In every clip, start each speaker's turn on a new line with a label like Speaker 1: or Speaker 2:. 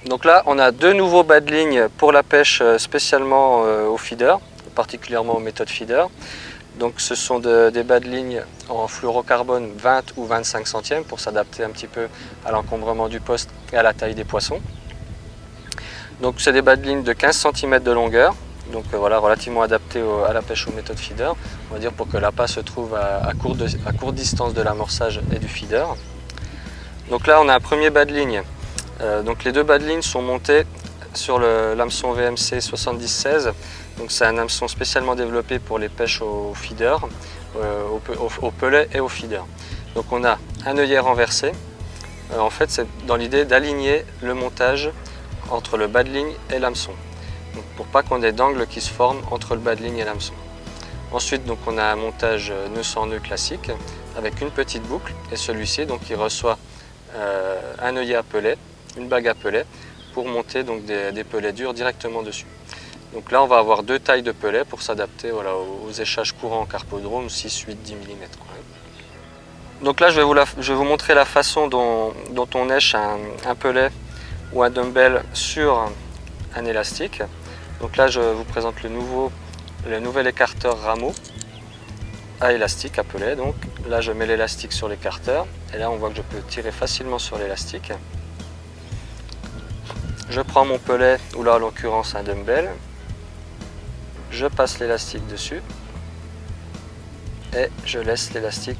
Speaker 1: Donc là, on a deux nouveaux bas de ligne pour la pêche spécialement au feeder, particulièrement aux méthodes feeder. Donc ce sont des bas de ligne en fluorocarbone 20 ou 25 centièmes pour s'adapter un petit peu à l'encombrement du poste et à la taille des poissons. Donc c'est des bas de ligne de 15 cm de longueur, donc voilà, relativement adaptés à la pêche aux méthodes feeder, on va dire pour que l'appât se trouve à courte distance de l'amorçage et du feeder. Donc là on a un premier bas de ligne, donc les deux bas de ligne sont montés sur l'hameçon VMC 7016. Donc c'est un hameçon spécialement développé pour les pêches au feeder, au pelet et au feeder. Donc on a un œillet renversé. En fait c'est dans l'idée d'aligner le montage entre le bas de ligne et l'hameçon. Pour pas qu'on ait d'angle qui se forme entre le bas de ligne et l'hameçon. Ensuite donc on a un montage nœud sans nœud classique avec une petite boucle et celui-ci donc il reçoit un œillet à pelet, une bague à pelet pour monter donc des pelets durs directement dessus. Donc là on va avoir deux tailles de pelets pour s'adapter voilà, aux échages courants en carpodrome 6, 8, 10 mm. Donc là je vais vous montrer la façon dont on èche un pelet ou un dumbbell sur un élastique. Donc là je vous présente le nouvel écarteur rameau à élastique, à pelet. Donc là je mets l'élastique sur l'écarteur et là on voit que je peux tirer facilement sur l'élastique. Je prends mon pelet, ou là en l'occurrence un dumbbell, je passe l'élastique dessus et je laisse l'élastique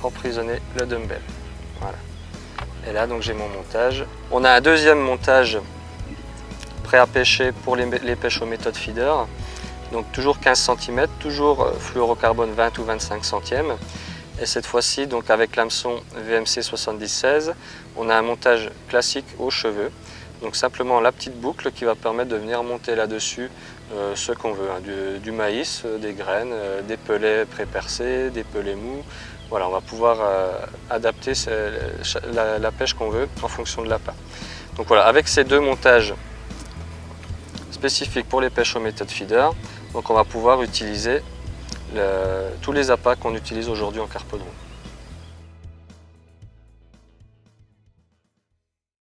Speaker 1: emprisonner le dumbbell. Voilà. Et là donc j'ai mon montage. On a un deuxième montage prêt à pêcher pour les pêches aux méthodes feeder. Donc toujours 15 cm, toujours fluorocarbone 20 ou 25 centièmes. Et cette fois-ci donc avec l'hameçon VMC 7016, on a un montage classique aux cheveux. Donc simplement la petite boucle qui va permettre de venir monter là-dessus ce qu'on veut, hein, du maïs, des graines, des pelets pré-percés, des pelets mous. Voilà, on va pouvoir adapter la pêche qu'on veut en fonction de l'appât. Donc voilà, avec ces deux montages spécifiques pour les pêches aux méthodes feeder, donc on va pouvoir utiliser tous les appâts qu'on utilise aujourd'hui en carpodrome.